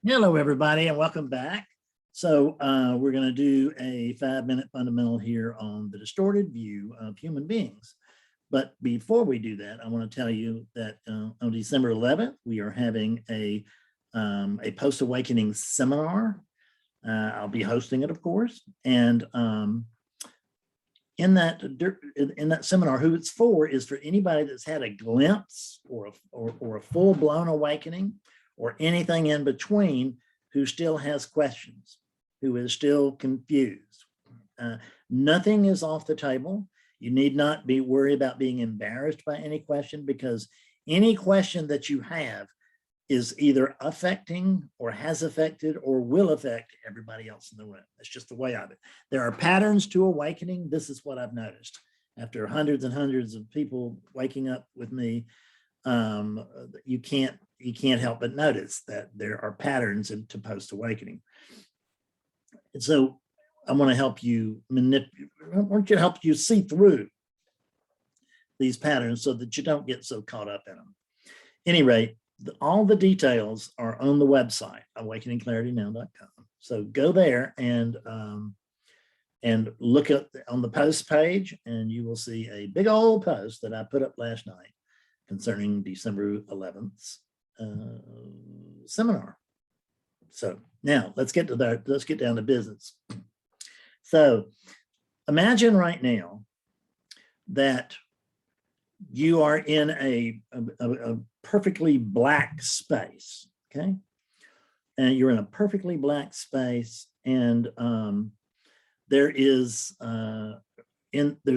Hello, everybody, and welcome back. So we're going to do a 5-minute fundamental here on the distorted view of human beings. But before we do that, I want to tell you that on December 11th, we are having a post-awakening seminar. I'll be hosting it, of course. And in that seminar, who it's for is for anybody that's had a glimpse or a full-blown awakening, or anything in between, who still has questions, who is still confused. Nothing is off the table. You need not be worried about being embarrassed by any question, because any question that you have is either affecting or has affected or will affect everybody else in the room. That's just the way of it. There are patterns to awakening. This is what I've noticed. After hundreds and hundreds of people waking up with me, you can't help but notice that there are patterns into post-awakening. And so I want to help you help you see through these patterns so that you don't get so caught up in them. At any rate, all the details are on the website, awakeningclaritynow.com. So go there and look at on the post page, and you will see a big old post that I put up last night concerning December 11th's seminar. So now let's get to that. Let's get down to business. So imagine right now that you are in a perfectly black space, okay? And you're in a perfectly black space, and there's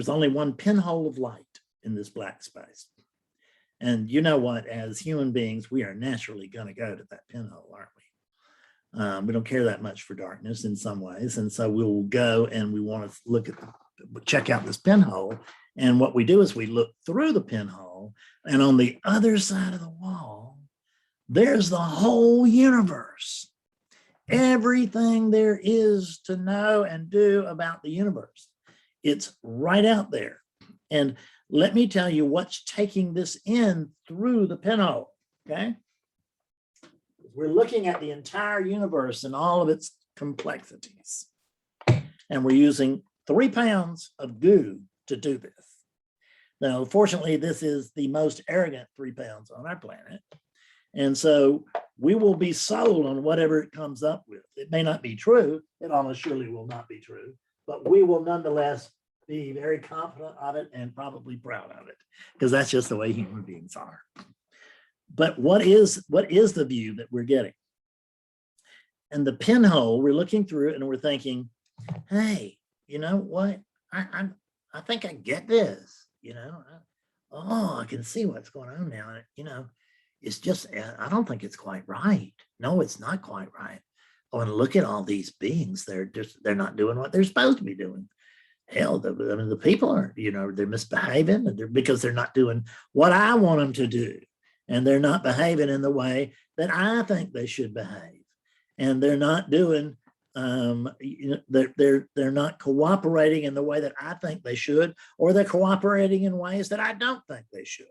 only one pinhole of light in this black space. And you know what, as human beings, we are naturally going to go to that pinhole, aren't we? We don't care that much for darkness in some ways. And so we'll go and we want to check out this pinhole. And what we do is we look through the pinhole, and on the other side of the wall, there's the whole universe. Everything there is to know and do about the universe. It's right out there. And let me tell you what's taking this in through the pinhole, okay? We're looking at the entire universe and all of its complexities. And we're using 3 pounds of goo to do this. Now, fortunately, this is the most arrogant 3 pounds on our planet. And so we will be sold on whatever it comes up with. It may not be true. It almost surely will not be true. But we will nonetheless be very confident of it and probably proud of it, because that's just the way human beings are. But what is the view that we're getting? And the pinhole, we're looking through it and we're thinking, hey, you know what? I think I get this, you know. Oh, I can see what's going on now. You know, it's just, I don't think it's quite right. No, it's not quite right. Oh, and look at all these beings. They're not doing what they're supposed to be doing. Hell, the people are, you know, they're misbehaving because they're not doing what I want them to do. And they're not behaving in the way that I think they should behave. And they're not doing, you know, they're not cooperating in the way that I think they should, or they're cooperating in ways that I don't think they should.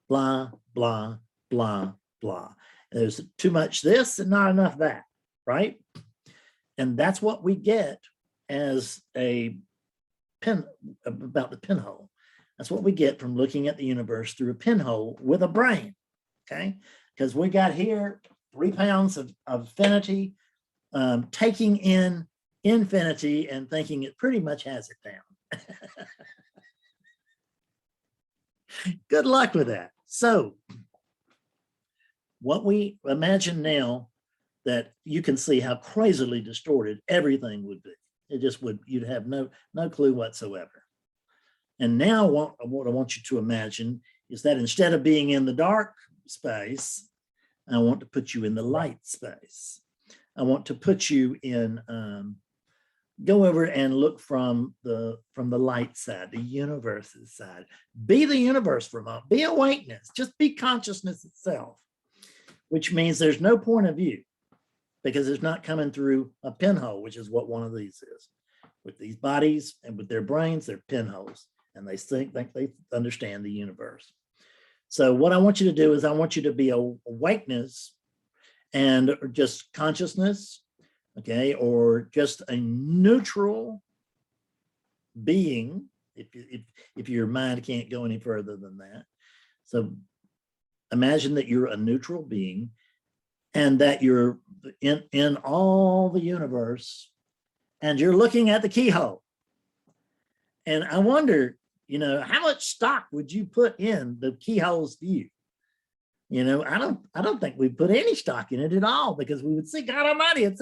Blah, blah, blah, blah. There's too much this and not enough that, right? And that's what we get as a about the pinhole. That's what we get from looking at the universe through a pinhole with a brain, okay? Because we got here 3 pounds of infinity, taking in infinity and thinking it pretty much has it down. Good luck with that. So what we imagine now, that you can see how crazily distorted everything would be. It just would, you'd have no clue whatsoever. And now what I want you to imagine is that instead of being in the dark space, I want to put you in the light space. I want to put you in, go over and look from the light side, the universe's side. Be the universe for a moment. Be awakeness. Just be consciousness itself, which means there's no point of view, because it's not coming through a pinhole, which is what one of these is. With these bodies and with their brains, they're pinholes, and they think they understand the universe. So what I want you to do is I want you to be awakeness and just consciousness, okay, or just a neutral being, if your mind can't go any further than that. So imagine that you're a neutral being and that you're in all the universe and you're looking at the keyhole. And I wonder, you know, how much stock would you put in the keyhole's view? You know, I don't think we put any stock in it at all, because we would see, God Almighty, it's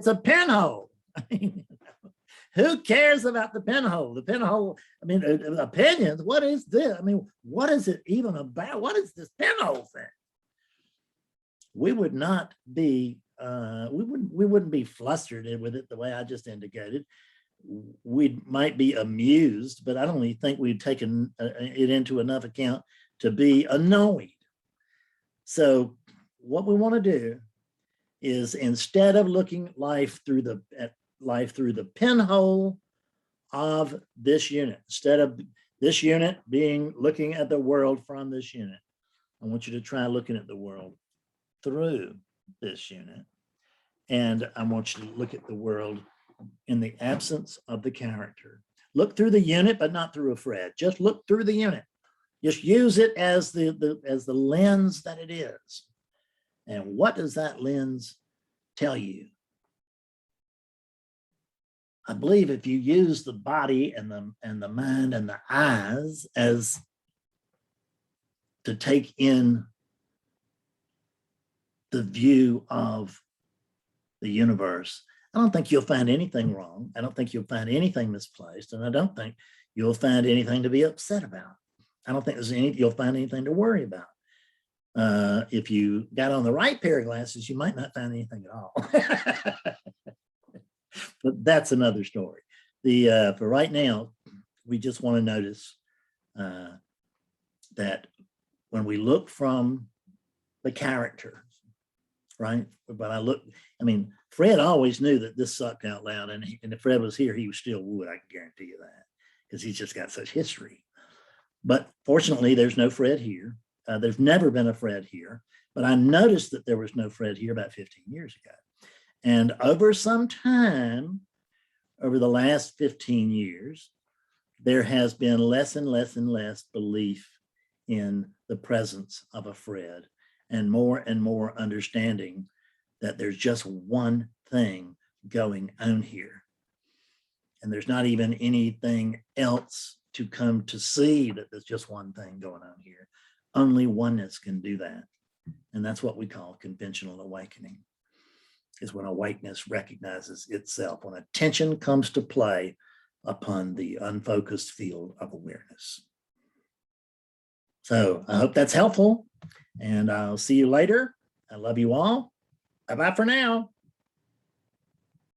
a pinhole. I mean, who cares about the pinhole? The pinhole, I mean, opinions, what is this? I mean, what is it even about? What is this pinhole thing? We would not be, we wouldn't be flustered with it the way I just indicated. We might be amused, but I don't even think we've taken it into enough account to be annoyed. So what we want to do is, instead of looking at life through the pinhole of this unit, instead of this unit being looking at the world from this unit, I want you to try looking at the world through this unit. And I want you to look at the world in the absence of the character. Look through the unit, but not through a Fred. Just look through the unit. Just use it as the lens that it is. And what does that lens tell you? I believe if you use the body and the mind and the eyes as to take in the view of the universe, I don't think you'll find anything wrong. I don't think you'll find anything misplaced. And I don't think you'll find anything to be upset about. I don't think you'll find anything to worry about. If you got on the right pair of glasses, you might not find anything at all. But that's another story. For right now, we just want to notice that when we look from the character, right? But I mean, Fred always knew that this sucked out loud, and if Fred was here, he still would, I can guarantee you that, because he's just got such history. But fortunately, there's no Fred here. There's never been a Fred here, but I noticed that there was no Fred here about 15 years ago. And over some time, over the last 15 years, there has been less and less and less belief in the presence of a Fred, and more understanding that there's just one thing going on here. And there's not even anything else to come to see that there's just one thing going on here. Only oneness can do that. And that's what we call conventional awakening, is when awakeness recognizes itself, when attention comes to play upon the unfocused field of awareness. So I hope that's helpful, and I'll see you later. I love you all. Bye-bye for now.